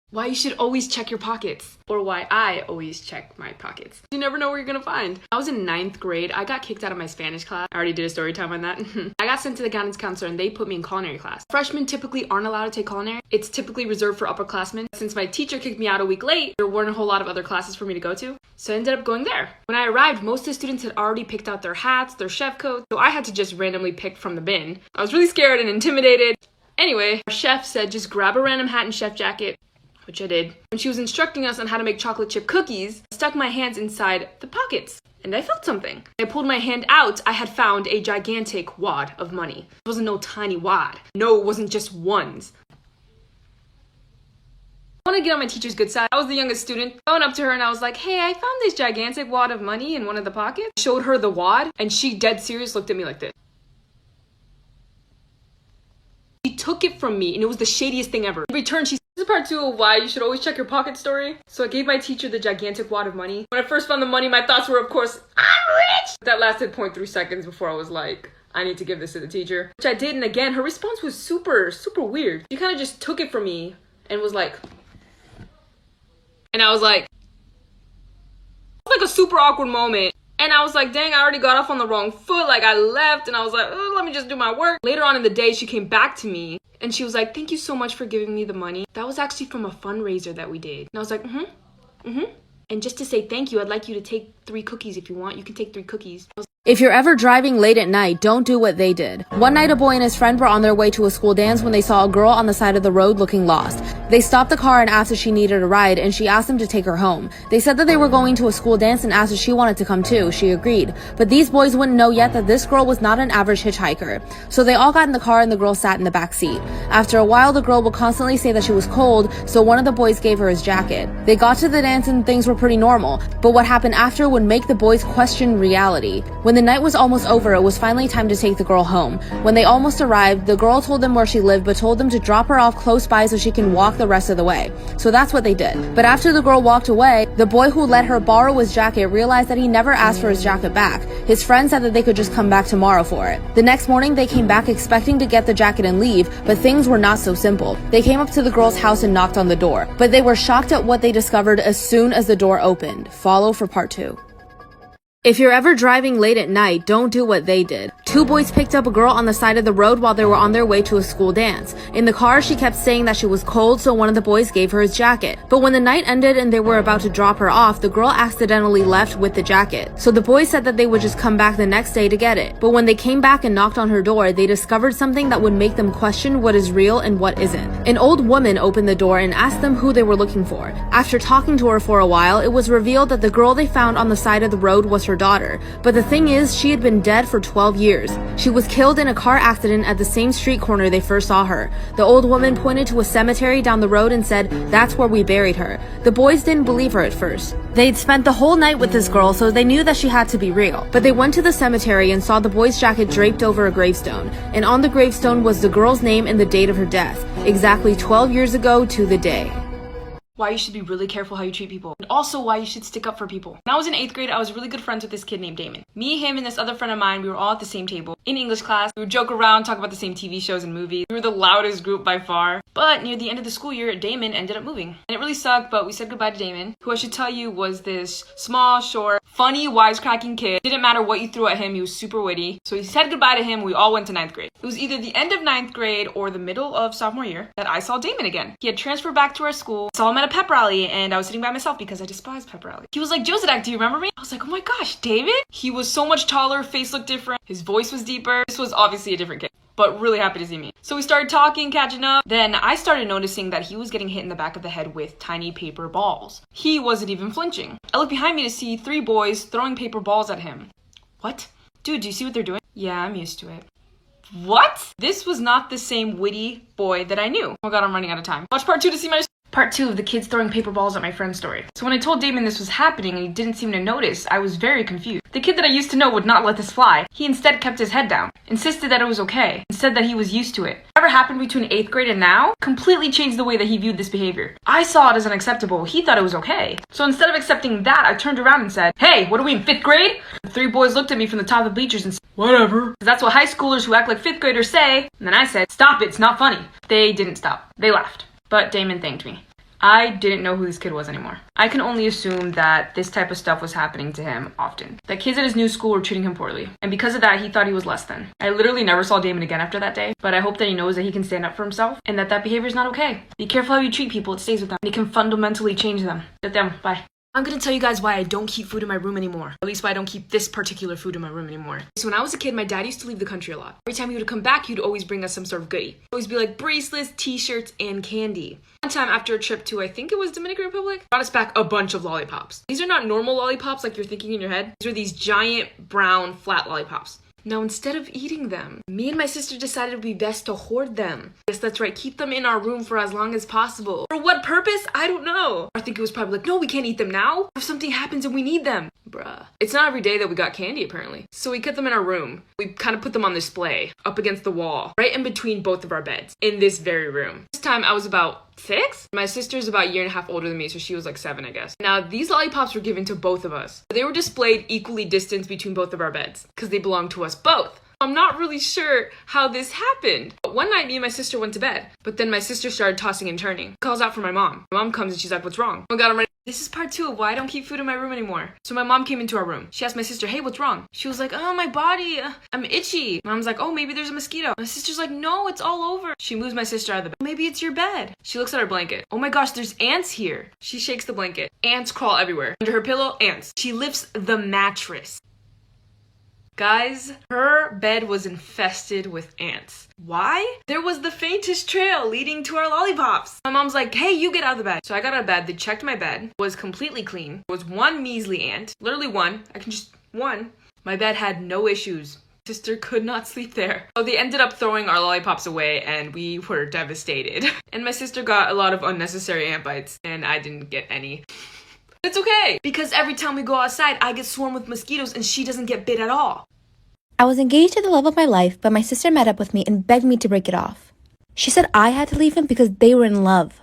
Why you should always check your pockets, or why I always check my pockets. You never know where you're gonna find. I was in 9th grade. I got kicked out of my Spanish class. I already did a story time on that. I got sent to the guidance counselor and they put me in culinary class. Freshmen typically aren't allowed to take culinary. It's typically reserved for upperclassmen. Since my teacher kicked me out a week late, there weren't a whole lot of other classes for me to go to. So I ended up going there. When I arrived, most of the students had already picked out their hats, their chef coats, so I had to just randomly pick from the bin. I was really scared and intimidated. Anyway, our chef said just grab a random hat and chef jacket, which I did. When she was instructing us on how to make chocolate chip cookies, I stuck my hands inside the pockets and I felt something. When I pulled my hand out, I had found a gigantic wad of money. It wasn't no tiny wad. No, it wasn't just ones. I want to get on my teacher's good side. I was the youngest student. Going up to her and I was like, hey, I found this gigantic wad of money in one of the pockets. I showed her the wad and she dead serious looked at me like this. She took it from me and it was the shadiest thing ever. In return, she said, this is part 2 of why you should always check your pocket story. So I gave my teacher the gigantic wad of money. When I first found the money, my thoughts were, of course, I'm rich! That lasted 0.3 seconds before I was like, I need to give this to the teacher. Which I did, and again, her response was super weird. She kind of just took it from me and was like, and I was like, it was like a super awkward moment. And I was like, dang, I already got off on the wrong foot. Like, I left and I was like, oh, let me just do my work. Later on in the day, she came back to me and she was like, thank you so much for giving me the money. That was actually from a fundraiser that we did. And I was like, And just to say thank you, I'd like you to take 3 cookies if you want. You can take 3 cookies. If you're ever driving late at night, don't do what they did. One night, a boy and his friend were on their way to a school dance when they saw a girl on the side of the road looking lost. They stopped the car and asked if she needed a ride, and she asked them to take her home. They said that they were going to a school dance and asked if she wanted to come too. She agreed. But these boys wouldn't know yet that this girl was not an average hitchhiker. So they all got in the car and the girl sat in the back seat. After a while, the girl would constantly say that she was cold, so one of the boys gave her his jacket. They got to the dance and things were pretty normal, but what happened after would make the boys question reality. When the night was almost over, it was finally time to take the girl home. When they almost arrived, the girl told them where she lived but told them to drop her off close by so she can walk the rest of the way. So that's what they did. But after the girl walked away, the boy who let her borrow his jacket realized that he never asked for his jacket back. His friend said that they could just come back tomorrow for it. The next morning, they came back expecting to get the jacket and leave, but things were not so simple. They came up to the girl's house and knocked on the door, but they were shocked at what they discovered as soon as the door opened. Follow for part 2. If you're ever driving late at night, don't do what they did. 2 boys picked up a girl on the side of the road while they were on their way to a school dance. In the car, she kept saying that she was cold, so one of the boys gave her his jacket. But when the night ended and they were about to drop her off, the girl accidentally left with the jacket. So the boys said that they would just come back the next day to get it. But when they came back and knocked on her door, they discovered something that would make them question what is real and what isn't. An old woman opened the door and asked them who they were looking for. After talking to her for a while, it was revealed that the girl they found on the side of the road was her daughter. But the thing is, she had been dead for 12 years. She was killed in a car accident at the same street corner they first saw her. The old woman pointed to a cemetery down the road and said, that's where we buried her. The boys didn't believe her at first. They'd spent the whole night with this girl, so they knew that she had to be real. But they went to the cemetery and saw the boy's jacket draped over a gravestone. And on the gravestone was the girl's name and the date of her death, exactly 12 years ago to the day. Why you should be really careful how you treat people, and also why you should stick up for people. When I was in 8th grade, I was really good friends with this kid named 𝙇𝙞. Me, him, and this other friend of mine, we were all at the same table. In English class, we would joke around, talk about the same TV shows and movies. We were the loudest group by far. But near the end of the school year, 𝙇𝙞 ended up moving. And it really sucked, but we said goodbye to 𝙇𝙞, who I should tell you was this small, short, funny, wisecracking kid. Didn't matter what you threw at him, he was super witty. So we said goodbye to him, we all went to 9th grade. It was either the end of 9th grade or the middle of sophomore year that I saw 𝙇𝙞 again. He had transferred back to our school, saw him at a pep rally, and I was sitting by myself because I despise pep rally. He was like, 𝙤𝙤𝙧𝙚, do you remember me? I was like, oh my gosh, 𝙇𝙞? He was so much taller, face looked different, his voice was deeper. This was obviously a different kid, but really happy to see me. So we started talking, catching up. Then I started noticing that he was getting hit in the back of the head with tiny paper balls. He wasn't even flinching. I looked behind me to see 3 boys throwing paper balls at him. What? Dude, do you see what they're doing? Yeah, I'm used to it. What? This was not the same witty boy that I knew. Oh god, I'm running out of time. Watch part 2 to see my part 2 of the kids throwing paper balls at my friend's story. So when I told 𝙇𝙞 this was happening and he didn't seem to notice, I was very confused. The kid that I used to know would not let this fly. He instead kept his head down, insisted that it was okay, and said that he was used to it. Whatever happened between 8th grade and now completely changed the way that he viewed this behavior. I saw it as unacceptable. He thought it was okay. So instead of accepting that, I turned around and said, hey, what are we in 5th grade? The 3 boys looked at me from the top of the bleachers and said, whatever. That's what high schoolers who act like 5th graders say. And then I said, stop it, it's not funny. They didn't stop. They laughed. But 𝙇𝙞 thanked me. I didn't know who this kid was anymore. I can only assume that this type of stuff was happening to him often. That kids at his new school were treating him poorly. And because of that, he thought he was less than. I literally never saw 𝙇𝙤𝙠𝙚 again after that day, but I hope that he knows that he can stand up for himself and that behavior is not okay. Be careful how you treat people, it stays with them. And it can fundamentally change them. Bye. I'm gonna tell you guys why I don't keep food in my room anymore. At least why I don't keep this particular food in my room anymore. So when I was a kid, my dad used to leave the country a lot. Every time he would come back, he'd always bring us some sort of goodie. It'd always be like bracelets, t-shirts, and candy. One time after a trip to, I think it was Dominican Republic, brought us back a bunch of lollipops. These are not normal lollipops like you're thinking in your head. These are these giant brown flat lollipops. Now, instead of eating them, me and my sister decided it would be best to hoard them. Yes, that's right, keep them in our room for as long as possible. For what purpose? I don't know. I think it was probably like, no, we can't eat them now. If something happens and we need them. Bruh. It's not every day that we got candy, apparently. So we kept them in our room. We kind of put them on display, up against the wall, right in between both of our beds, in this very room. This time I was about 6? My sister's about a year and a half older than me, so she was like 7, I guess. Now, these lollipops were given to both of us. They were displayed equally distanced between both of our beds, because they belonged to us both. I'm not really sure how this happened. But one night, me and my sister went to bed, but then my sister started tossing and turning. Calls out for my mom. My mom comes and she's like, what's wrong? Oh my god, I'm ready. This is part 2 of why I don't keep food in my room anymore. So my mom came into our room. She asked my sister, hey, what's wrong? She was like, oh, my body, I'm itchy. Mom's like, oh, maybe there's a mosquito. My sister's like, no, it's all over. She moves my sister out of the bed. Maybe it's your bed. She looks at her blanket. Oh my gosh, there's ants here. She shakes the blanket. Ants crawl everywhere. Under her pillow, ants. She lifts the mattress. Guys, her bed was infested with ants. Why? There was the faintest trail leading to our lollipops. My mom's like, hey, you get out of the bed. So I got out of bed, they checked my bed, was completely clean. There was one measly ant, literally one. One. My bed had no issues. Sister could not sleep there. So they ended up throwing our lollipops away and we were devastated. And my sister got a lot of unnecessary ant bites and I didn't get any. It's okay, because every time we go outside, I get swarmed with mosquitoes and she doesn't get bit at all. I was engaged to the love of my life, but my sister met up with me and begged me to break it off. She said I had to leave him because they were in love.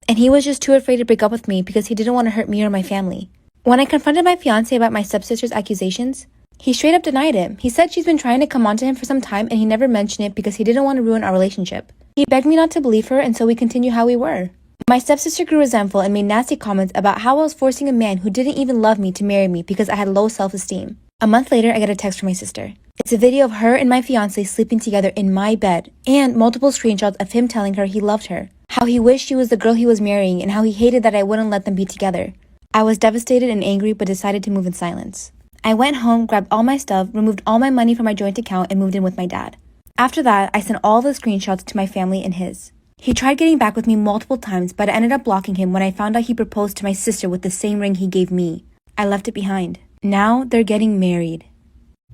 And he was just too afraid to break up with me because he didn't want to hurt me or my family. When I confronted my fiancé about my stepsister's accusations, he straight up denied it. He said she's been trying to come on to him for some time and he never mentioned it because he didn't want to ruin our relationship. He begged me not to believe her and so we continue how we were. My stepsister grew resentful and made nasty comments about how I was forcing a man who didn't even love me to marry me because I had low self-esteem. A month later, I get a text from my sister. It's a video of her and my fiancé sleeping together in my bed and multiple screenshots of him telling her he loved her, how he wished she was the girl he was marrying, and how he hated that I wouldn't let them be together. I was devastated and angry but decided to move in silence. I went home, grabbed all my stuff, removed all my money from my joint account, and moved in with my dad. After that, I sent all the screenshots to my family and his. He tried getting back with me multiple times, but I ended up blocking him when I found out he proposed to my sister with the same ring he gave me. I left it behind. Now they're getting married.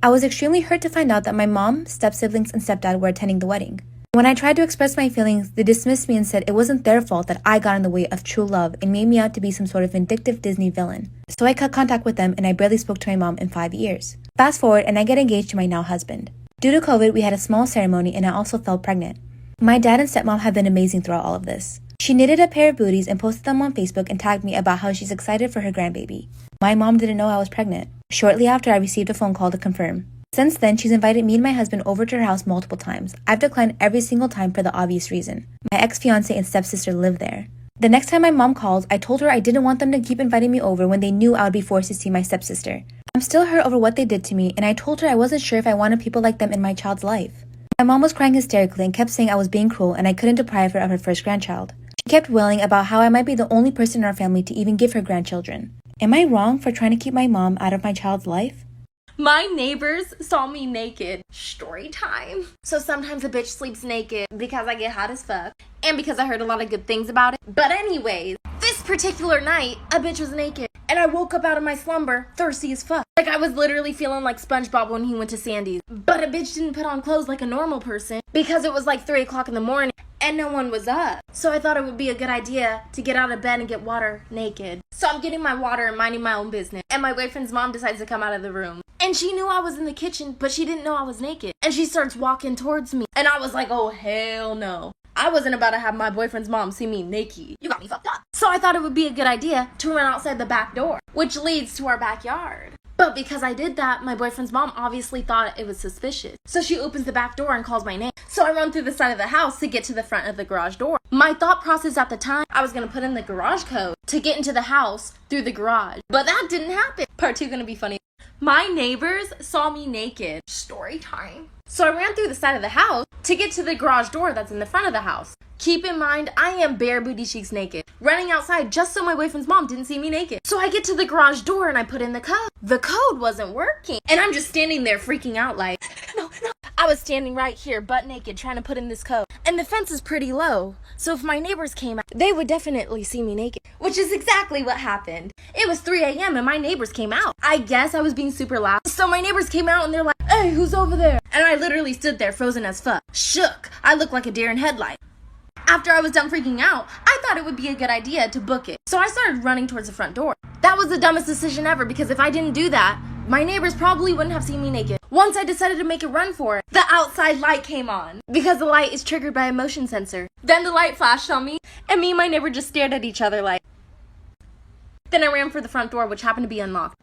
I was extremely hurt to find out that my mom, step-siblings, and stepdad were attending the wedding. When I tried to express my feelings, they dismissed me and said it wasn't their fault that I got in the way of true love and made me out to be some sort of vindictive Disney villain. So I cut contact with them and I barely spoke to my mom in 5 years. Fast forward and I get engaged to my now husband. Due to COVID, we had a small ceremony and I also fell pregnant. My dad and stepmom have been amazing throughout all of this. She knitted a pair of booties and posted them on Facebook and tagged me about how she's excited for her grandbaby. My mom didn't know I was pregnant. Shortly after, I received a phone call to confirm. Since then, she's invited me and my husband over to her house multiple times. I've declined every single time for the obvious reason. My ex-fiancé and stepsister live there. The next time my mom calls, I told her I didn't want them to keep inviting me over when they knew I would be forced to see my stepsister. I'm still hurt over what they did to me, and I told her I wasn't sure if I wanted people like them in my child's life. My mom was crying hysterically and kept saying I was being cruel and I couldn't deprive her of her first grandchild. She kept wailing about how I might be the only person in our family to even give her grandchildren. Am I wrong for trying to keep my mom out of my child's life? My neighbors saw me naked. Story time. So sometimes a bitch sleeps naked because I get hot as fuck and because I heard a lot of good things about it. But anyways, this particular night, a bitch was naked and I woke up out of my slumber thirsty as fuck. Like I was literally feeling like SpongeBob when he went to Sandy's. But a bitch didn't put on clothes like a normal person because it was like 3 o'clock in the morning and no one was up. So I thought it would be a good idea to get out of bed and get water naked. So I'm getting my water and minding my own business. And my boyfriend's mom decides to come out of the room. And she knew I was in the kitchen, but she didn't know I was naked. And she starts walking towards me. And I was like, oh, hell no. I wasn't about to have my boyfriend's mom see me naked. You got me fucked up. So I thought it would be a good idea to run outside the back door, which leads to our backyard. But because I did that, my boyfriend's mom obviously thought it was suspicious. So she opens the back door and calls my name. So I run through the side of the house to get to the front of the garage door. My thought process at the time, I was gonna put in the garage code to get into the house through the garage. But that didn't happen. Part 2 gonna be funny. My neighbors saw me naked. Story time. So I ran through the side of the house to get to the garage door that's in the front of the house. Keep in mind, I am bare booty cheeks naked, running outside just so my boyfriend's mom didn't see me naked. So I get to the garage door and I put in the code. The code wasn't working. And I'm just standing there freaking out like, no. I was standing right here, butt naked, trying to put in this code. And the fence is pretty low, so if my neighbors came out, they would definitely see me naked. Which is exactly what happened. It was 3 a.m. and my neighbors came out. I guess I was being super loud. So my neighbors came out and they're like, hey, who's over there? And I literally stood there frozen as fuck. Shook. I looked like a deer in headlight. After I was done freaking out, I thought it would be a good idea to book it. So I started running towards the front door. That was the dumbest decision ever because if I didn't do that, my neighbors probably wouldn't have seen me naked. Once I decided to make a run for it, the outside light came on because the light is triggered by a motion sensor. Then the light flashed on me and my neighbor just stared at each other like. Then I ran for the front door, which happened to be unlocked.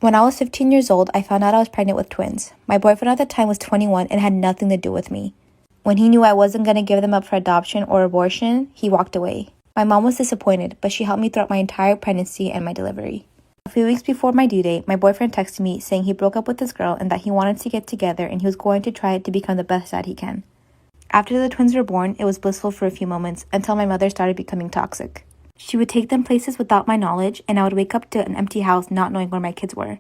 When I was 15 years old, I found out I was pregnant with twins. My boyfriend at the time was 21 and had nothing to do with me. When he knew I wasn't going to give them up for adoption or abortion, he walked away. My mom was disappointed, but she helped me throughout my entire pregnancy and my delivery. A few weeks before my due date, my boyfriend texted me saying he broke up with this girl and that he wanted to get together and he was going to try to become the best dad he can. After the twins were born, it was blissful for a few moments until my mother started becoming toxic. She would take them places without my knowledge, and I would wake up to an empty house not knowing where my kids were.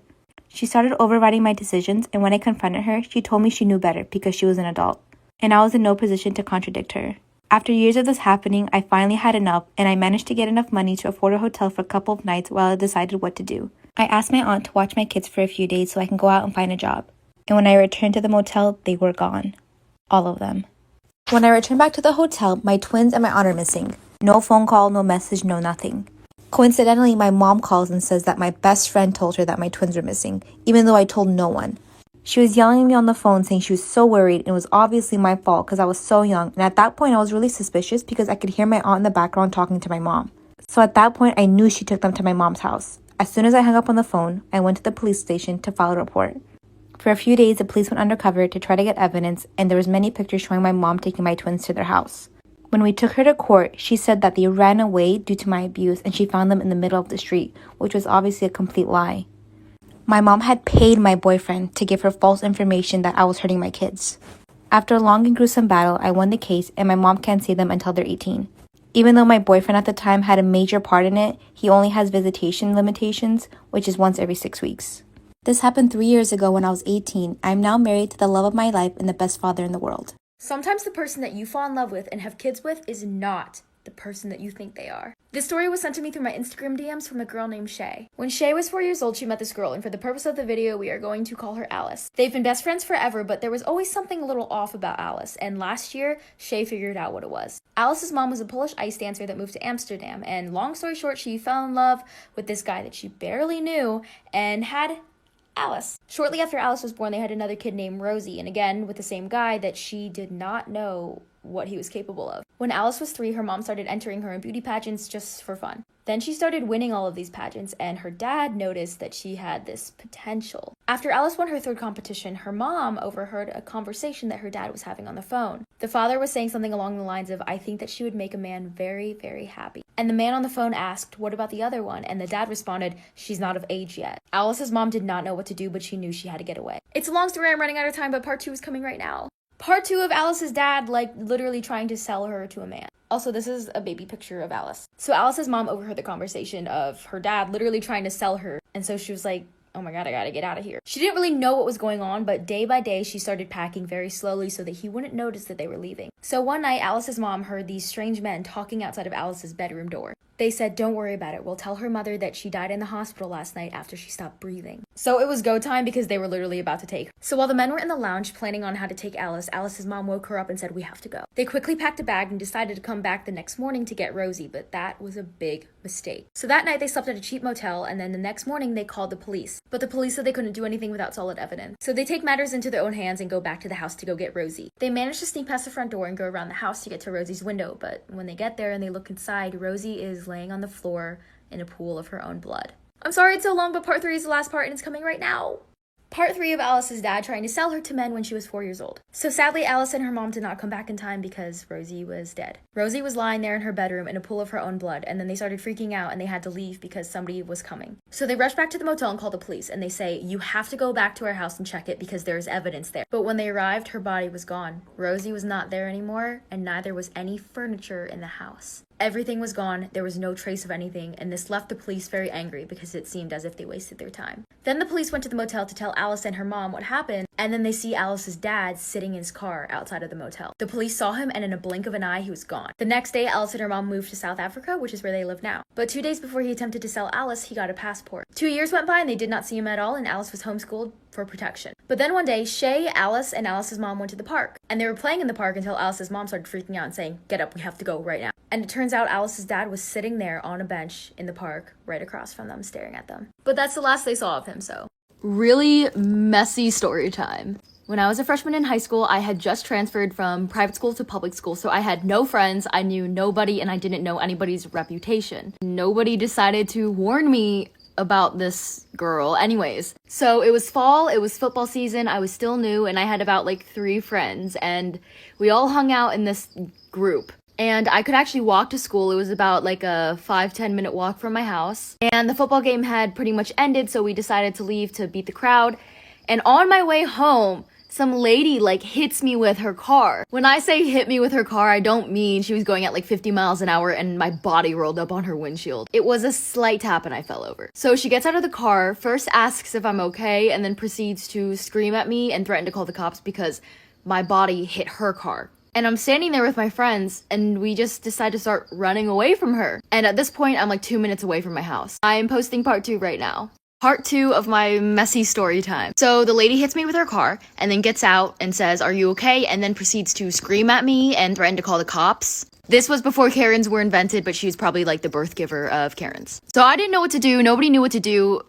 She started overriding my decisions, and when I confronted her, she told me she knew better because she was an adult, and I was in no position to contradict her. After years of this happening, I finally had enough, and I managed to get enough money to afford a hotel for a couple of nights while I decided what to do. I asked my aunt to watch my kids for a few days so I can go out and find a job. And when I returned to the motel, they were gone. All of them. When I returned back to the hotel, my twins and my aunt are missing. No phone call, no message, no nothing. Coincidentally, my mom calls and says that my best friend told her that my twins were missing, even though I told no one. She was yelling at me on the phone saying she was so worried and it was obviously my fault because I was so young. And at that point, I was really suspicious because I could hear my aunt in the background talking to my mom. So at that point, I knew she took them to my mom's house. As soon as I hung up on the phone, I went to the police station to file a report. For a few days, the police went undercover to try to get evidence, and there was many pictures showing my mom taking my twins to their house. When we took her to court, she said that they ran away due to my abuse and she found them in the middle of the street, which was obviously a complete lie. My mom had paid my boyfriend to give her false information that I was hurting my kids. After a long and gruesome battle, I won the case and my mom can't see them until they're 18. Even though my boyfriend at the time had a major part in it, he only has visitation limitations, which is once every 6 weeks. This happened 3 years ago when I was 18. I am now married to the love of my life and the best father in the world. Sometimes the person that you fall in love with and have kids with is not the person that you think they are. This story was sent to me through my Instagram DMs from a girl named Shay. When Shay was 4 years old, she met this girl, and for the purpose of the video, we are going to call her Alice. They've been best friends forever, but there was always something a little off about Alice, and last year, Shay figured out what it was. Alice's mom was a Polish ice dancer that moved to Amsterdam, and long story short, she fell in love with this guy that she barely knew and had Alice. Shortly after Alice was born, they had another kid named Rosie, and again, with the same guy that she did not know what he was capable of. When Alice was 3, her mom started entering her in beauty pageants just for fun. Then she started winning all of these pageants, and her dad noticed that she had this potential. After Alice won her 3rd competition, her mom overheard a conversation that her dad was having on the phone. The father was saying something along the lines of, "I think that she would make a man very, very happy." And the man on the phone asked, "What about the other one?" And the dad responded, "She's not of age yet." Alice's mom did not know what to do, but she knew she had to get away. It's a long story, I'm running out of time, but part 2 is coming right now. Part 2 of Alice's dad, literally trying to sell her to a man. Also, this is a baby picture of Alice. So Alice's mom overheard the conversation of her dad literally trying to sell her. And so she was like, oh my god, I gotta get out of here. She didn't really know what was going on, but day by day, she started packing very slowly so that he wouldn't notice that they were leaving. So one night, Alice's mom heard these strange men talking outside of Alice's bedroom door. They said, "Don't worry about it. We'll tell her mother that she died in the hospital last night after she stopped breathing." So it was go time because they were literally about to take her. So while the men were in the lounge planning on how to take Alice, Alice's mom woke her up and said, "We have to go." They quickly packed a bag and decided to come back the next morning to get Rosie, but that was a big mistake. So that night they slept at a cheap motel, and then the next morning they called the police. But the police said they couldn't do anything without solid evidence. So they take matters into their own hands and go back to the house to go get Rosie. They managed to sneak past the front door and go around the house to get to Rosie's window, but when they get there and they look inside, Rosie is laying on the floor in a pool of her own blood. I'm sorry it's so long, but part 3 is the last part and it's coming right now. Part 3 of Alice's dad trying to sell her to men when she was 4 years old. So sadly, Alice and her mom did not come back in time because Rosie was dead. Rosie was lying there in her bedroom in a pool of her own blood, and then they started freaking out and they had to leave because somebody was coming. So they rushed back to the motel and called the police, and they say, you have to go back to our house and check it because there is evidence there. But when they arrived, her body was gone. Rosie was not there anymore, and neither was any furniture in the house. Everything was gone, there was no trace of anything, and this left the police very angry because it seemed as if they wasted their time. Then the police went to the motel to tell Alice and her mom what happened, and then they see Alice's dad sitting in his car outside of the motel. The police saw him, and in a blink of an eye, he was gone. The next day, Alice and her mom moved to South Africa, which is where they live now. But 2 days before he attempted to sell Alice, he got a passport. 2 years went by and they did not see him at all, and Alice was homeschooled for protection. But then one day, Shay, Alice, and Alice's mom went to the park, and they were playing in the park until Alice's mom started freaking out and saying, get up, we have to go right now. And it turns out Alice's dad was sitting there on a bench in the park right across from them, staring at them. But that's the last they saw of him, so. Really messy story time. When I was a freshman in high school, I had just transferred from private school to public school, so I had no friends, I knew nobody, and I didn't know anybody's reputation. Nobody decided to warn me about this girl. Anyways, so it was fall, it was football season, I was still new, and I had about like 3 friends, and we all hung out in this group. And I could actually walk to school. It was about like a 5-10 minute walk from my house. And the football game had pretty much ended, so we decided to leave to beat the crowd. And on my way home, some lady like hits me with her car. When I say hit me with her car, I don't mean she was going at like 50 miles an hour and my body rolled up on her windshield. It was a slight tap and I fell over. So she gets out of the car, first asks if I'm okay, and then proceeds to scream at me and threaten to call the cops because my body hit her car. And I'm standing there with my friends, and we just decide to start running away from her. And at this point, I'm like 2 minutes away from my house. I am posting part 2 right now. Part 2 of my messy story time. So the lady hits me with her car, and then gets out and says, are you okay? And then proceeds to scream at me and threaten to call the cops. This was before Karens were invented, but she was probably like the birth giver of Karens. So I didn't know what to do. Nobody knew what to do.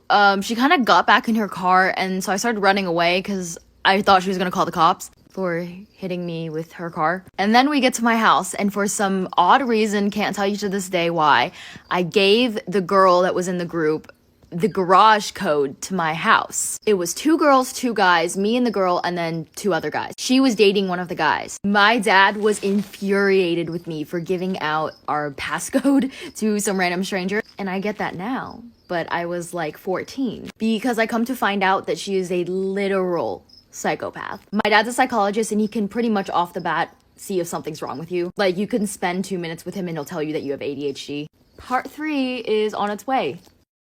She kind of got back in her car, and so I started running away because I thought she was going to call the cops for hitting me with her car. And then we get to my house, and for some odd reason, can't tell you to this day why, I gave the girl that was in the group the garage code to my house. It was 2 girls, 2 guys, me and the girl, and then 2 other guys. She was dating one of the guys. My dad was infuriated with me for giving out our passcode to some random stranger, and I get that now, but I was like 14, because I come to find out that she is a literal psychopath. My dad's a psychologist, and he can pretty much off the bat see if something's wrong with you. Like, you can spend 2 minutes with him and he'll tell you that you have ADHD. Part 3 is on its way.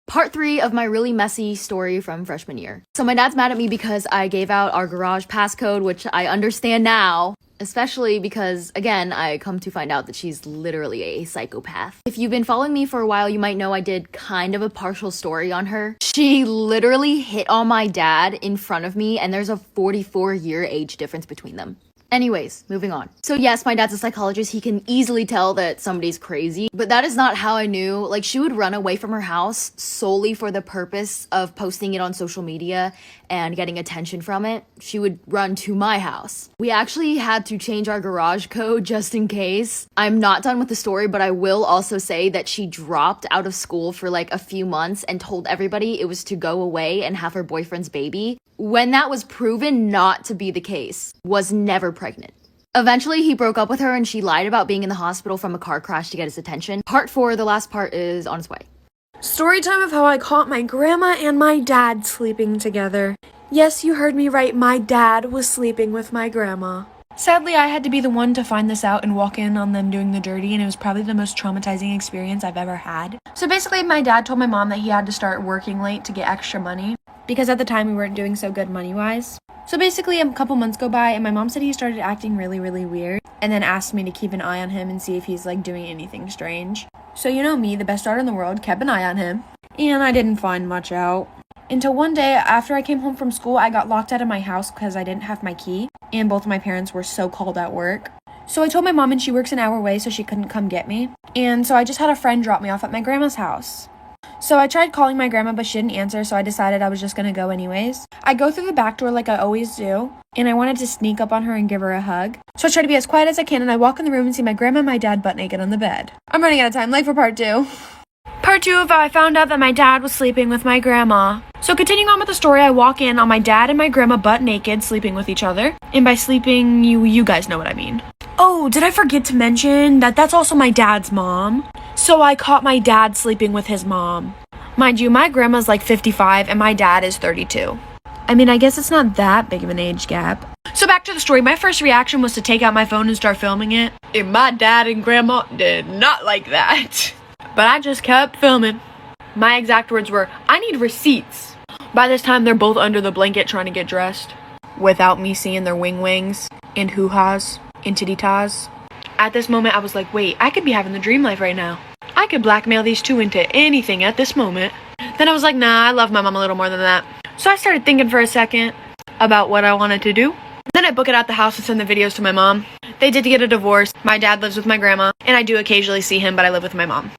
Part 3 of my really messy story from freshman year. So my dad's mad at me because I gave out our garage passcode, which I understand now, especially because, again, I come to find out that she's literally a psychopath. If you've been following me for a while, you might know I did kind of a partial story on her. She literally hit on my dad in front of me, and there's a 44-year age difference between them. Anyways, moving on. So yes, my dad's a psychologist. He can easily tell that somebody's crazy, but that is not how I knew. Like, she would run away from her house solely for the purpose of posting it on social media and getting attention from it. She would run to my house. We actually had to change our garage code just in case. I'm not done with the story, but I will also say that she dropped out of school for like a few months and told everybody it was to go away and have her boyfriend's baby, when that was proven not to be the case. Was never pregnant. Eventually, he broke up with her and she lied about being in the hospital from a car crash to get his attention. Part 4, the last part, is on its way. Story time of how I caught my grandma and my dad sleeping together. Yes, you heard me right, my dad was sleeping with my grandma. Sadly, I had to be the one to find this out and walk in on them doing the dirty, and it was probably the most traumatizing experience I've ever had. So basically, my dad told my mom that he had to start working late to get extra money, because at the time we weren't doing so good money-wise. So basically, a couple months go by, and my mom said he started acting really, really weird, and then asked me to keep an eye on him and see if he's like doing anything strange. So you know me, the best daughter in the world, kept an eye on him, and I didn't find much out. Until one day, after I came home from school, I got locked out of my house because I didn't have my key, and both of my parents were so called at work. So I told my mom, and she works an hour away, so she couldn't come get me. And so I just had a friend drop me off at my grandma's house. So I tried calling my grandma, but she didn't answer, so I decided I was just gonna go anyways. I go through the back door like I always do, and I wanted to sneak up on her and give her a hug. So I try to be as quiet as I can, and I walk in the room and see my grandma and my dad butt naked on the bed. I'm running out of time, late for part 2. Part Part 2 of how I found out that my dad was sleeping with my grandma. So continuing on with the story, I walk in on my dad and my grandma butt naked sleeping with each other. And by sleeping, you guys know what I mean. Oh, did I forget to mention that that's also my dad's mom? So I caught my dad sleeping with his mom. Mind you, my grandma's like 55 and my dad is 32. I mean, I guess it's not that big of an age gap. So back to the story, my first reaction was to take out my phone and start filming it. And my dad and grandma did not like that. But I just kept filming. My exact words were, I need receipts. By this time, they're both under the blanket trying to get dressed. Without me seeing their wing-wings and hoo-ha's and titty-tas. At this moment, I was like, wait, I could be having the dream life right now. I could blackmail these two into anything at this moment. Then I was like, nah, I love my mom a little more than that. So I started thinking for a second about what I wanted to do. Then I book it out the house and send the videos to my mom. They did get a divorce. My dad lives with my grandma, and I do occasionally see him, but I live with my mom.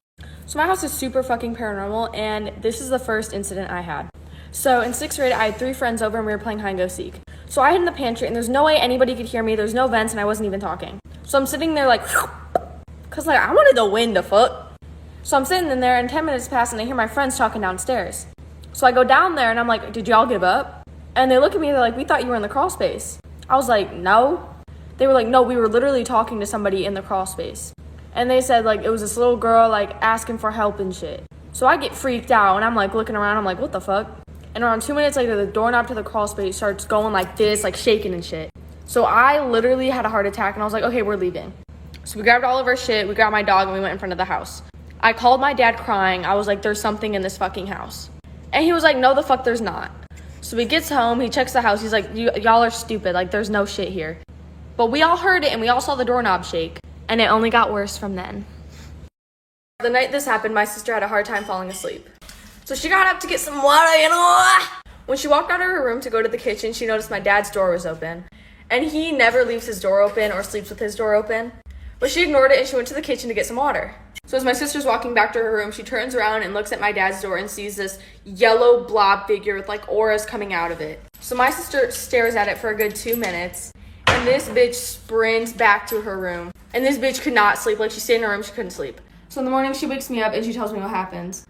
So my house is super fucking paranormal, and this is the first incident I had. So in 6th grade, I had 3 friends over and we were playing hide and go seek. So I hid in the pantry and there's no way anybody could hear me. There's no vents and I wasn't even talking. So I'm sitting there like, cause like I wanted the wind to fuck. So I'm sitting in there and 10 minutes pass and I hear my friends talking downstairs. So I go down there and I'm like, did y'all give up? And they look at me, they're like, we thought you were in the crawl space. I was like, no. They were like, no, we were literally talking to somebody in the crawl space. And they said like, it was this little girl like asking for help and shit. So I get freaked out and I'm like looking around, I'm like, what the fuck? And around 2 minutes later, the doorknob to the crawl space starts going like this, like shaking and shit. So I literally had a heart attack and I was like, okay, we're leaving. So we grabbed all of our shit, we grabbed my dog and we went in front of the house. I called my dad crying. I was like, there's something in this fucking house. And he was like, no, the fuck there's not. So he gets home, he checks the house. He's like, y'all are stupid. Like, there's no shit here. But we all heard it and we all saw the doorknob shake. And it only got worse from then. The night this happened, my sister had a hard time falling asleep. So she got up to get some water, you know. When she walked out of her room to go to the kitchen, she noticed my dad's door was open. And he never leaves his door open or sleeps with his door open. But she ignored it and she went to the kitchen to get some water. So as my sister's walking back to her room, she turns around and looks at my dad's door and sees this yellow blob figure with like auras coming out of it. So my sister stares at it for a good 2 minutes. And this bitch sprints back to her room. And this bitch could not sleep. Like, she stayed in her room, she couldn't sleep. So in the morning, she wakes me up and she tells me what happened.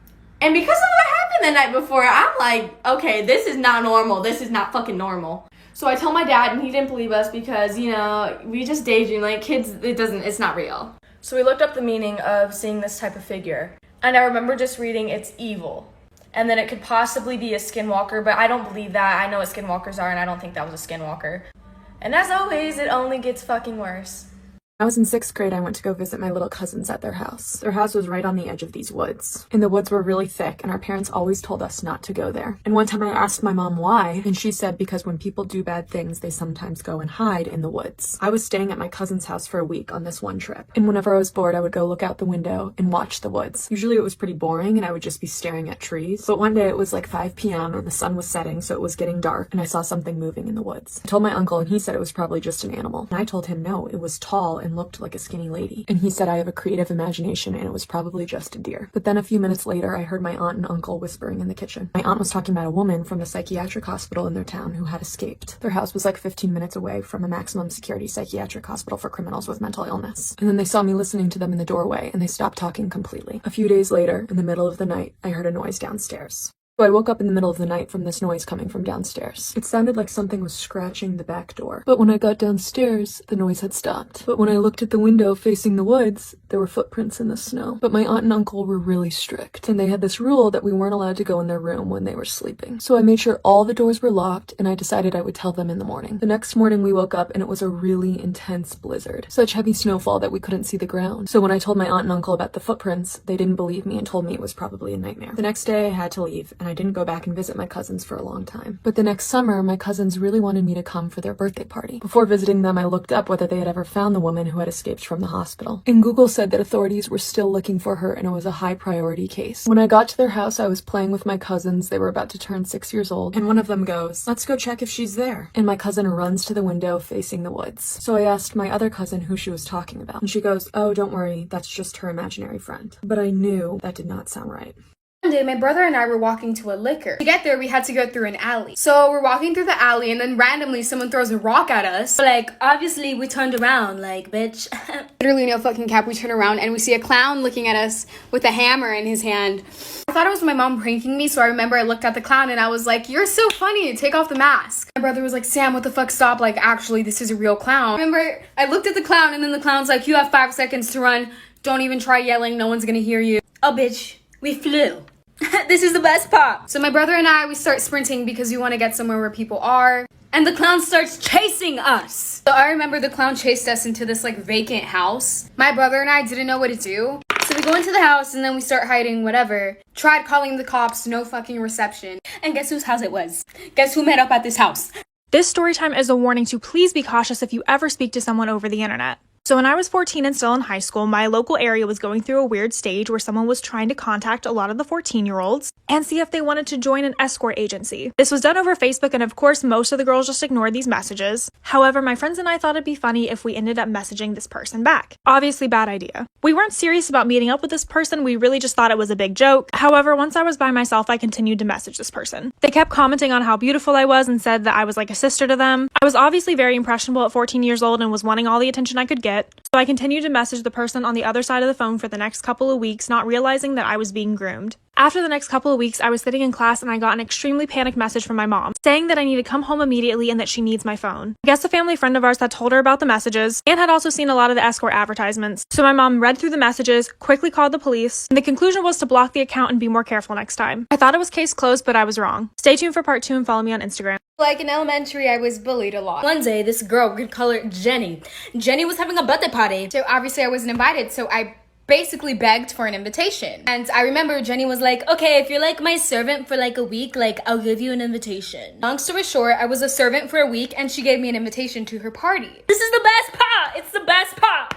And because of what happened the night before, I'm like, okay, this is not normal. This is not fucking normal. So I tell my dad and he didn't believe us because, you know, we just daydream. Like, kids, it's not real. So we looked up the meaning of seeing this type of figure. And I remember just reading it's evil. And then it could possibly be a skinwalker, but I don't believe that. I know what skinwalkers are and I don't think that was a skinwalker. And as always, it only gets fucking worse. When I was in 6th grade, I went to go visit my little cousins at their house. Their house was right on the edge of these woods. And the woods were really thick, and our parents always told us not to go there. And one time I asked my mom why, and she said because when people do bad things, they sometimes go and hide in the woods. I was staying at my cousin's house for a week on this one trip. And whenever I was bored, I would go look out the window and watch the woods. Usually it was pretty boring, and I would just be staring at trees. But one day it was like 5 p.m. and the sun was setting, so it was getting dark, and I saw something moving in the woods. I told my uncle, and he said it was probably just an animal. And I told him no, it was tall and looked like a skinny lady. And he said I have a creative imagination and it was probably just a deer. But then a few minutes later, I heard my aunt and uncle whispering in the kitchen. My aunt was talking about a woman from the psychiatric hospital in their town who had escaped. Their house was like 15 minutes away from a maximum security psychiatric hospital for criminals with mental illness. And then they saw me listening to them in the doorway and they stopped talking completely. A few days later, in the middle of the night, I heard a noise downstairs. So I woke up in the middle of the night from this noise coming from downstairs. It sounded like something was scratching the back door. But when I got downstairs, the noise had stopped. But when I looked at the window facing the woods, there were footprints in the snow. But my aunt and uncle were really strict, and they had this rule that we weren't allowed to go in their room when they were sleeping. So I made sure all the doors were locked, and I decided I would tell them in the morning. The next morning we woke up and it was a really intense blizzard. Such heavy snowfall that we couldn't see the ground. So when I told my aunt and uncle about the footprints, they didn't believe me and told me it was probably a nightmare. The next day I had to leave, and I didn't go back and visit my cousins for a long time. But the next summer, my cousins really wanted me to come for their birthday party. Before visiting them, I looked up whether they had ever found the woman who had escaped from the hospital. And Google said that authorities were still looking for her and it was a high priority case. When I got to their house, I was playing with my cousins. They were about to turn 6 years old, and one of them goes, "Let's go check if she's there." And my cousin runs to the window facing the woods. So I asked my other cousin who she was talking about, and she goes, "Oh, don't worry, that's just her imaginary friend." But I knew that did not sound right. One day, my brother and I were walking to a liquor. To get there, we had to go through an alley. So we're walking through the alley and then randomly someone throws a rock at us. Like, obviously we turned around, like, bitch. Literally no fucking cap, we turn around and we see a clown looking at us with a hammer in his hand. I thought it was my mom pranking me, so I remember I looked at the clown and I was like, you're so funny, take off the mask. My brother was like, Sam, what the fuck, stop, like, actually, this is a real clown. I remember I looked at the clown and then the clown's like, you have 5 seconds to run. Don't even try yelling, no one's gonna hear you. Oh, bitch, we flew. This is the best part. So my brother and I, we start sprinting because we want to get somewhere where people are. And the clown starts chasing us. So I remember the clown chased us into this like vacant house. My brother and I didn't know what to do. So we go into the house and then we start hiding, whatever. Tried calling the cops, no fucking reception. And guess whose house it was? Guess who met up at this house? This story time is a warning to please be cautious if you ever speak to someone over the internet. So when I was 14 and still in high school, my local area was going through a weird stage where someone was trying to contact a lot of the 14-year-olds and see if they wanted to join an escort agency. This was done over Facebook, and of course, most of the girls just ignored these messages. However, my friends and I thought it'd be funny if we ended up messaging this person back. Obviously, bad idea. We weren't serious about meeting up with this person, we really just thought it was a big joke. However, once I was by myself, I continued to message this person. They kept commenting on how beautiful I was and said that I was like a sister to them. I was obviously very impressionable at 14 years old and was wanting all the attention I could get. So I continued to message the person on the other side of the phone for the next couple of weeks, not realizing that I was being groomed. After the next couple of weeks, I was sitting in class and I got an extremely panicked message from my mom saying that I need to come home immediately and that she needs my phone. I guess a family friend of ours had told her about the messages and had also seen a lot of the escort advertisements. So my mom read through the messages, quickly called the police, and the conclusion was to block the account and be more careful next time. I thought it was case closed, but I was wrong. Stay tuned for part 2 and follow me on Instagram. Like in elementary, I was bullied a lot. One day, this girl, we could call her Jenny. Jenny was having a birthday party. So obviously I wasn't invited, so I basically begged for an invitation. And I remember Jenny was like, okay, if you're like my servant for like a week, like I'll give you an invitation. Long story short, I was a servant for a week and she gave me an invitation to her party. This is the best part! It's the best part!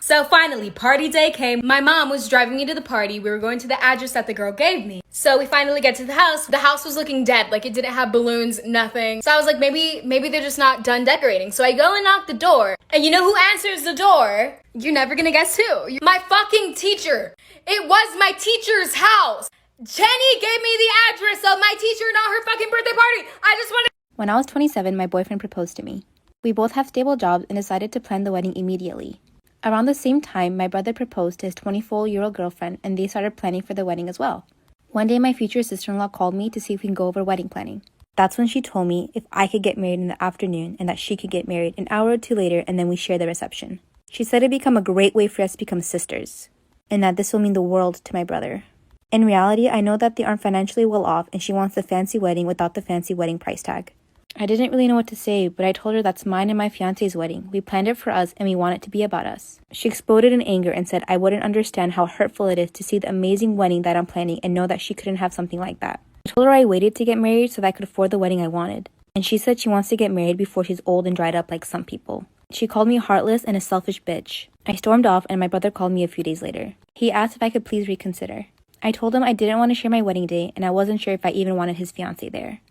So finally, party day came. My mom was driving me to the party. We were going to the address that the girl gave me. So we finally get to the house. The house was looking dead. Like it didn't have balloons, nothing. So I was like, maybe they're just not done decorating. So I go and knock the door. And you know who answers the door? You're never gonna guess who. My fucking teacher. It was my teacher's house. Jenny gave me the address of my teacher, not her fucking birthday party. I just wanted. When I was 27, my boyfriend proposed to me. We both have stable jobs and decided to plan the wedding immediately. Around the same time, my brother proposed to his 24-year-old girlfriend and they started planning for the wedding as well. One day, my future sister-in-law called me to see if we can go over wedding planning. That's when she told me if I could get married in the afternoon and that she could get married an hour or two later and then we share the reception. She said it'd become a great way for us to become sisters and that this will mean the world to my brother. In reality, I know that they aren't financially well off and she wants the fancy wedding without the fancy wedding price tag. I didn't really know what to say, but I told her that's mine and my fiancé's wedding. We planned it for us and we want it to be about us. She exploded in anger and said I wouldn't understand how hurtful it is to see the amazing wedding that I'm planning and know that she couldn't have something like that. I told her I waited to get married so that I could afford the wedding I wanted. And she said she wants to get married before she's old and dried up like some people. She called me heartless and a selfish bitch. I stormed off and my brother called me a few days later. He asked if I could please reconsider. I told him I didn't want to share my wedding day and I wasn't sure if I even wanted his fiancé there.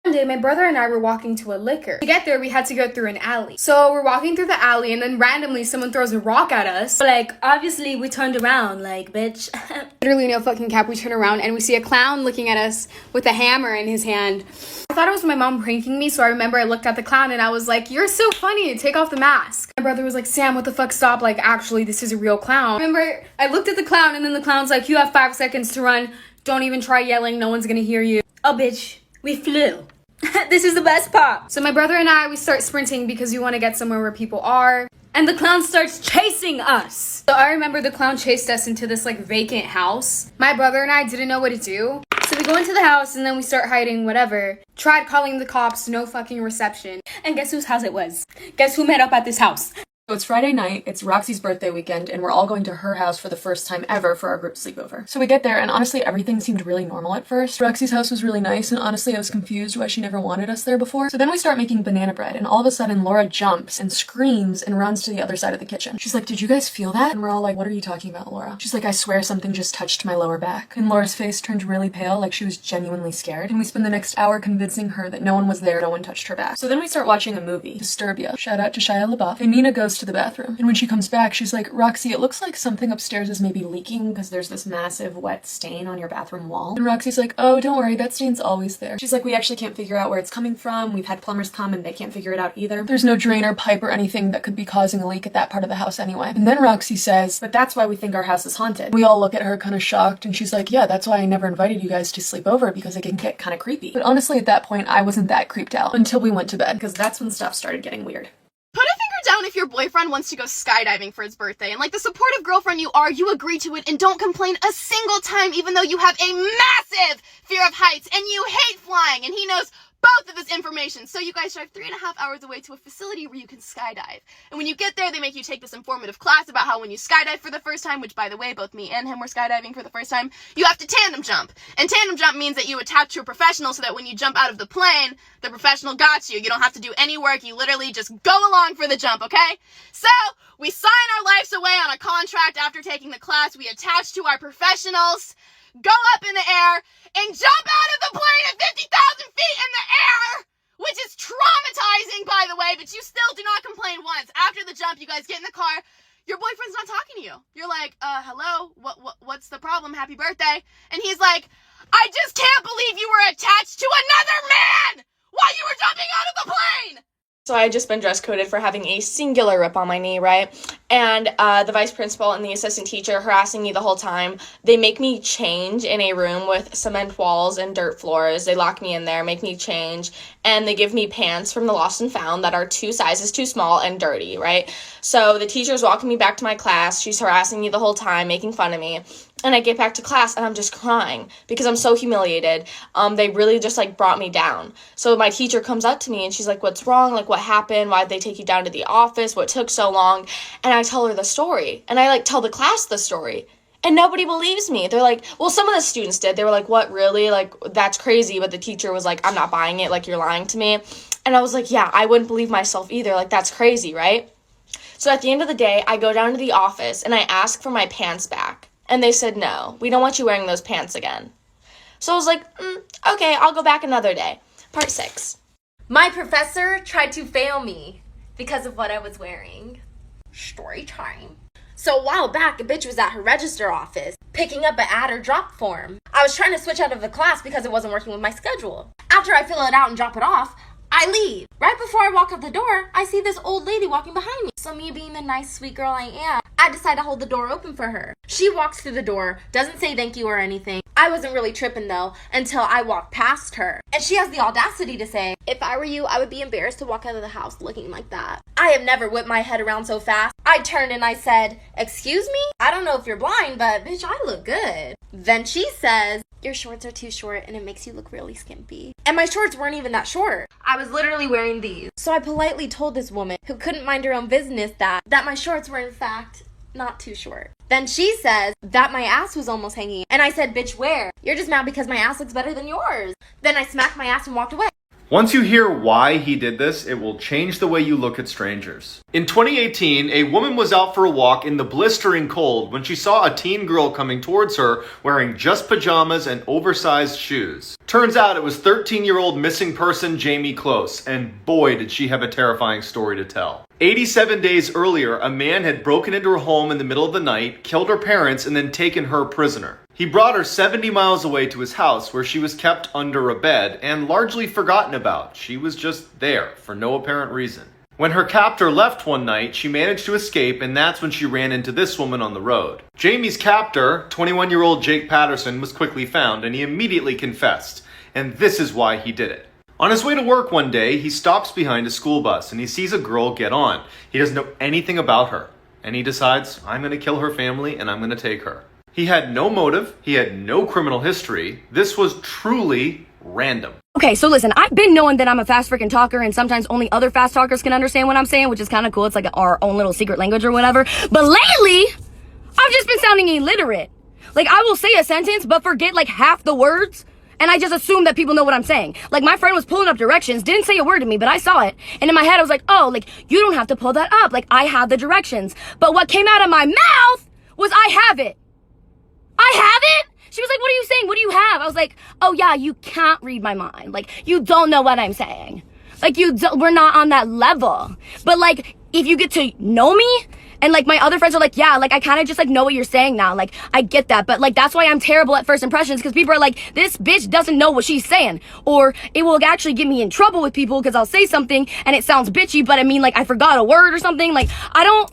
One day, my brother and I were walking to a liquor. To get there, we had to go through an alley. So we're walking through the alley and then randomly someone throws a rock at us. Like, obviously we turned around, like, bitch. Literally no fucking cap, we turn around and we see a clown looking at us with a hammer in his hand. I thought it was my mom pranking me, so I remember I looked at the clown and I was like, you're so funny, take off the mask. My brother was like, Sam, what the fuck, stop, like, actually, this is a real clown. I remember I looked at the clown and then the clown's like, you have 5 seconds to run. Don't even try yelling, no one's gonna hear you. Oh, bitch, we flew. This is the best part. So my brother and I, we start sprinting because we want to get somewhere where people are. And the clown starts chasing us. So I remember the clown chased us into this like vacant house. My brother and I didn't know what to do. So we go into the house and then we start hiding, whatever. Tried calling the cops, no fucking reception. And guess whose house it was? Guess who met up at this house? So it's Friday night, it's Roxy's birthday weekend, and we're all going to her house for the first time ever for our group sleepover. So we get there, and honestly, everything seemed really normal at first. Roxy's house was really nice, and honestly, I was confused why she never wanted us there before. So then we start making banana bread, and all of a sudden, Laura jumps and screams and runs to the other side of the kitchen. She's like, did you guys feel that? And we're all like, what are you talking about, Laura? She's like, I swear something just touched my lower back. And Laura's face turned really pale, like she was genuinely scared. And we spend the next hour convincing her that no one was there, no one touched her back. So then we start watching a movie, 𝙬𝙤𝙧𝙚. Shout out to Shia LaBeouf. And Nina goes goes to the bathroom. And when she comes back, she's like, Roxy, it looks like something upstairs is maybe leaking because there's this massive wet stain on your bathroom wall. And Roxy's like, oh, don't worry, that stain's always there. She's like, we actually can't figure out where it's coming from. We've had plumbers come and they can't figure it out either. There's no drain or pipe or anything that could be causing a leak at that part of the house anyway. And then Roxy says, but that's why we think our house is haunted. We all look at her kind of shocked and she's like, yeah, that's why I never invited you guys to sleep over because it can get kind of creepy. But honestly, at that point, I wasn't that creeped out until we went to bed because that's when stuff started getting weird. Put a finger down if your boyfriend wants to go skydiving for his birthday, and like the supportive girlfriend you are, you agree to it and don't complain a single time even though you have a massive fear of heights and you hate flying, and he knows both of this information. So you guys drive 3.5 hours away to a facility where you can skydive. And when you get there, they make you take this informative class about how when you skydive for the first time, which by the way, both me and him were skydiving for the first time, you have to tandem jump. And tandem jump means that you attach to a professional so that when you jump out of the plane, the professional got you. You don't have to do any work. You literally just go along for the jump, okay? So we sign our lives away on a contract after taking the class. We attach to our professionals, go up in the air, and jump out of the plane at 50,000 feet in the air, which is traumatizing, by the way, but you still do not complain once. After the jump, you guys get in the car, your boyfriend's not talking to you. You're like, hello, what's the problem? Happy birthday. And he's like, I just can't believe you were attached to another man while you were jumping out of the plane. So I had just been dress coded for having a singular rip on my knee, right? And the vice principal and the assistant teacher harassing me the whole time. They make me change in a room with cement walls and dirt floors. They lock me in there, make me change, and they give me pants from the Lost and Found that are 2 sizes too small and dirty, right? So the teacher's walking me back to my class. She's harassing me the whole time, making fun of me. And I get back to class and I'm just crying because I'm so humiliated. They really just like brought me down. So my teacher comes up to me and she's like, what's wrong? Like, what happened? Why'd they take you down to the office? What took so long? And I tell her the story, and I like tell the class the story, and nobody believes me. They're like, well, some of the students did. They were like, what, really? Like, that's crazy. But the teacher was like, I'm not buying it. Like, you're lying to me. And I was like, yeah, I wouldn't believe myself either. Like, that's crazy, right? So at the end of the day, I go down to the office and I ask for my pants back. And they said, no, we don't want you wearing those pants again. So I was like, okay, I'll go back another day. Part 6. My professor tried to fail me because of what I was wearing. Story time. So a while back, a bitch was at her register office picking up an add or drop form. I was trying to switch out of the class because it wasn't working with my schedule. After I fill it out and drop it off, I leave. Right before I walk out the door, I see this old lady walking behind me. So me being the nice, sweet girl I am, I decide to hold the door open for her. She walks through the door, doesn't say thank you or anything. I wasn't really tripping though until I walked past her. And she has the audacity to say, if I were you, I would be embarrassed to walk out of the house looking like that. I have never whipped my head around so fast. I turned and I said, excuse me? I don't know if you're blind, but bitch, I look good. Then she says, your shorts are too short and it makes you look really skimpy. And my shorts weren't even that short. I was literally wearing these. So I politely told this woman who couldn't mind her own business that my shorts were in fact not too short. Then she says that my ass was almost hanging. And I said, bitch, where? You're just mad because my ass looks better than yours. Then I smacked my ass and walked away. Once you hear why he did this, it will change the way you look at strangers. In 2018, a woman was out for a walk in the blistering cold when she saw a teen girl coming towards her wearing just pajamas and oversized shoes. Turns out it was 13-year-old missing person Jamie Close, and boy did she have a terrifying story to tell. 87 days earlier, a man had broken into her home in the middle of the night, killed her parents, and then taken her prisoner. He brought her 70 miles away to his house where she was kept under a bed and largely forgotten about. She was just there for no apparent reason. When her captor left one night, she managed to escape, and that's when she ran into this woman on the road. Jamie's captor, 21-year-old Jake Patterson, was quickly found, and he immediately confessed. And this is why he did it. On his way to work one day, he stops behind a school bus and he sees a girl get on. He doesn't know anything about her, and he decides, I'm going to kill her family and I'm going to take her. He had no motive. He had no criminal history. This was truly random. Okay, so listen, I've been knowing that I'm a fast freaking talker and sometimes only other fast talkers can understand what I'm saying, which is kind of cool. It's like our own little secret language or whatever. But lately, I've just been sounding illiterate. Like, I will say a sentence, but forget like half the words. And I just assume that people know what I'm saying. Like, my friend was pulling up directions, didn't say a word to me, but I saw it. And in my head, I was like, oh, like, you don't have to pull that up. Like, I have the directions. But what came out of my mouth was, I have it. I have it? She was like, what are you saying? What do you have? I was like, oh yeah, you can't read my mind. Like, you don't know what I'm saying. Like, we're not on that level. But like, if you get to know me. And, like, my other friends are like, yeah, like, I kind of just, like, know what you're saying now. Like, I get that. But, like, that's why I'm terrible at first impressions, because people are like, this bitch doesn't know what she's saying. Or it will actually get me in trouble with people because I'll say something and it sounds bitchy, but I mean, like, I forgot a word or something. Like, I don't...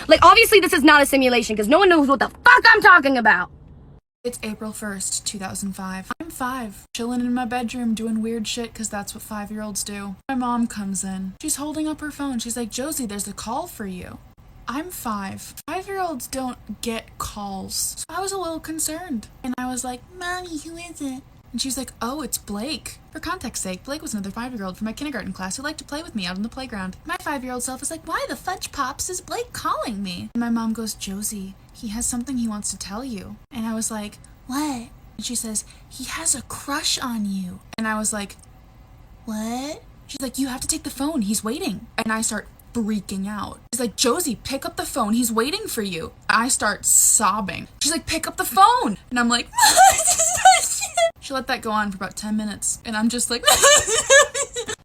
Like, obviously, this is not a simulation because no one knows what the fuck I'm talking about. It's April 1st, 2005. I'm 5, chilling in my bedroom doing weird shit because that's what 5-year-olds do. My mom comes in. She's holding up her phone. She's like, Josie, there's a call for you. I'm 5. 5-year-olds don't get calls. So I was a little concerned. And I was like, Mommy, who is it? And she's like, oh, it's Blake. For context's sake, Blake was another 5-year-old from my kindergarten class who liked to play with me out on the playground. My 5-year-old self is like, why the fudge pops is Blake calling me? And my mom goes, Josie, he has something he wants to tell you. And I was like, what? And she says, he has a crush on you. And I was like, what? She's like, you have to take the phone. He's waiting. And I start freaking out. She's like, Josie, pick up the phone. He's waiting for you. I start sobbing. She's like, pick up the phone. And I'm like, she let that go on for about 10 minutes. And I'm just like,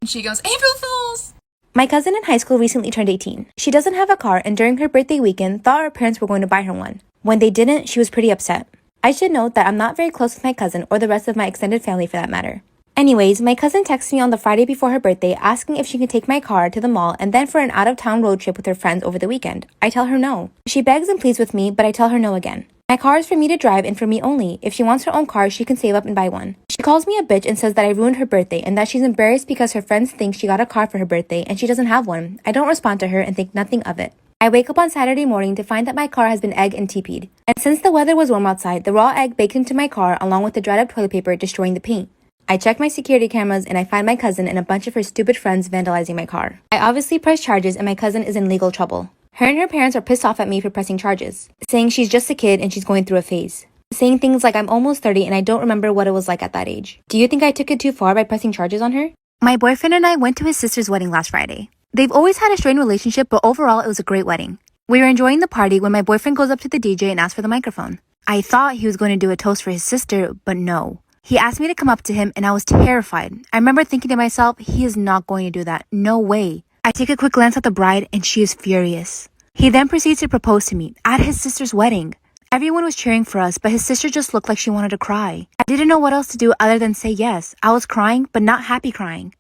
and she goes, April Fools. My cousin in high school recently turned 18. She doesn't have a car and during her birthday weekend thought her parents were going to buy her one. When they didn't, she was pretty upset. I should note that I'm not very close with my cousin or the rest of my extended family for that matter. Anyways, my cousin texted me on the Friday before her birthday asking if she could take my car to the mall and then for an out-of-town road trip with her friends over the weekend. I tell her no. She begs and pleads with me, but I tell her no again. My car is for me to drive and for me only. If she wants her own car, she can save up and buy one. She calls me a bitch and says that I ruined her birthday and that she's embarrassed because her friends think she got a car for her birthday and she doesn't have one. I don't respond to her and think nothing of it. I wake up on Saturday morning to find that my car has been egg and TP'd. And since the weather was warm outside, the raw egg baked into my car along with the dried up toilet paper destroying the paint. I check my security cameras and I find my cousin and a bunch of her stupid friends vandalizing my car. I obviously press charges and my cousin is in legal trouble. Her and her parents are pissed off at me for pressing charges, saying she's just a kid and she's going through a phase. Saying things like I'm almost 30 and I don't remember what it was like at that age. Do you think I took it too far by pressing charges on her? My boyfriend and I went to his sister's wedding last Friday. They've always had a strained relationship, but overall it was a great wedding. We were enjoying the party when my boyfriend goes up to the DJ and asks for the microphone. I thought he was going to do a toast for his sister, but no. He asked me to come up to him and I was terrified. I remember thinking to myself, he is not going to do that. No way. I take a quick glance at the bride and she is furious. He then proceeds to propose to me at his sister's wedding. Everyone was cheering for us, but his sister just looked like she wanted to cry. I didn't know what else to do other than say yes. I was crying, but not happy crying.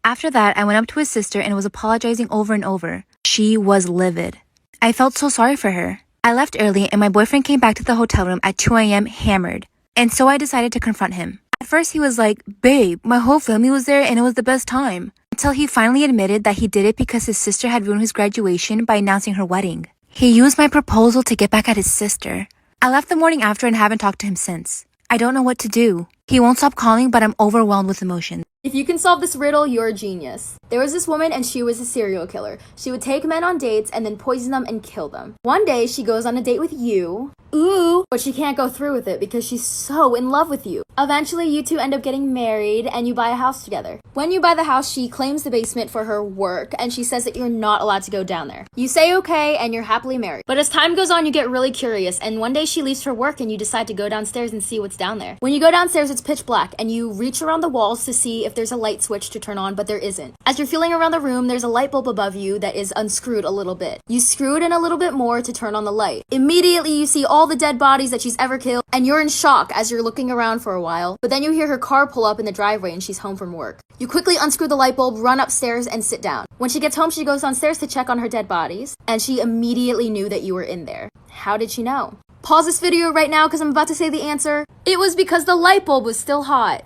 After that, I went up to his sister and was apologizing over and over. She was livid. I felt so sorry for her. I left early and my boyfriend came back to the hotel room at 2 a.m. hammered. And so I decided to confront him. At first he was like, babe, my whole family was there and it was the best time. Until he finally admitted that he did it because his sister had ruined his graduation by announcing her wedding. He used my proposal to get back at his sister. I left the morning after and haven't talked to him since. I don't know what to do. He won't stop calling, but I'm overwhelmed with emotion. If you can solve this riddle, you're a genius. There was this woman and she was a serial killer. She would take men on dates and then poison them and kill them. One day she goes on a date with you. Ooh, but she can't go through with it because she's so in love with you. Eventually you two end up getting married and you buy a house together. When you buy the house, she claims the basement for her work and she says that you're not allowed to go down there. You say okay and you're happily married. But as time goes on, you get really curious and one day she leaves for work and you decide to go downstairs and see what's down there. When you go downstairs, it's pitch black and you reach around the walls to see if there's a light switch to turn on, but there isn't. As you're feeling around the room, there's a light bulb above you that is unscrewed a little bit. You screw it in a little bit more to turn on the light. Immediately you see all the dead bodies that she's ever killed and you're in shock as you're looking around for a while, but then you hear her car pull up in the driveway and she's home from work. You quickly unscrew the light bulb, run upstairs and sit down. When she gets home, she goes downstairs to check on her dead bodies and she immediately knew that you were in there. How did she know? Pause this video right now because I'm about to say the answer. It was because the light bulb was still hot.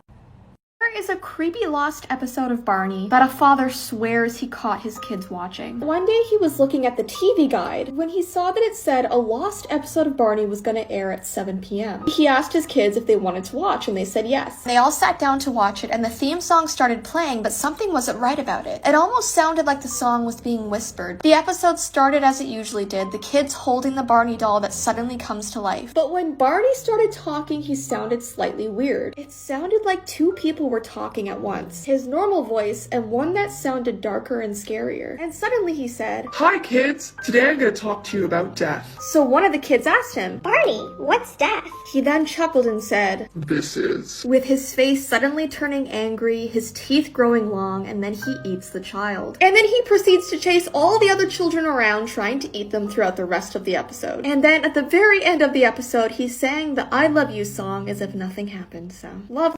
There is a creepy lost episode of Barney that a father swears he caught his kids watching. One day he was looking at the TV guide when he saw that it said a lost episode of Barney was going to air at 7 p.m. He asked his kids if they wanted to watch and they said yes. They all sat down to watch it and the theme song started playing, but something wasn't right about it. It almost sounded like the song was being whispered. The episode started as it usually did, the kids holding the Barney doll that suddenly comes to life. But when Barney started talking, he sounded slightly weird. It sounded like two people people were talking at once. His normal voice and one that sounded darker and scarier. And suddenly he said, "Hi kids, today I'm gonna talk to you about death." So one of the kids asked him, "Barney, what's death?" He then chuckled and said, "This is." With his face suddenly turning angry, his teeth growing long, and then he eats the child. And then he proceeds to chase all the other children around trying to eat them throughout the rest of the episode. And then at the very end of the episode, he sang the I Love You song as if nothing happened, so love.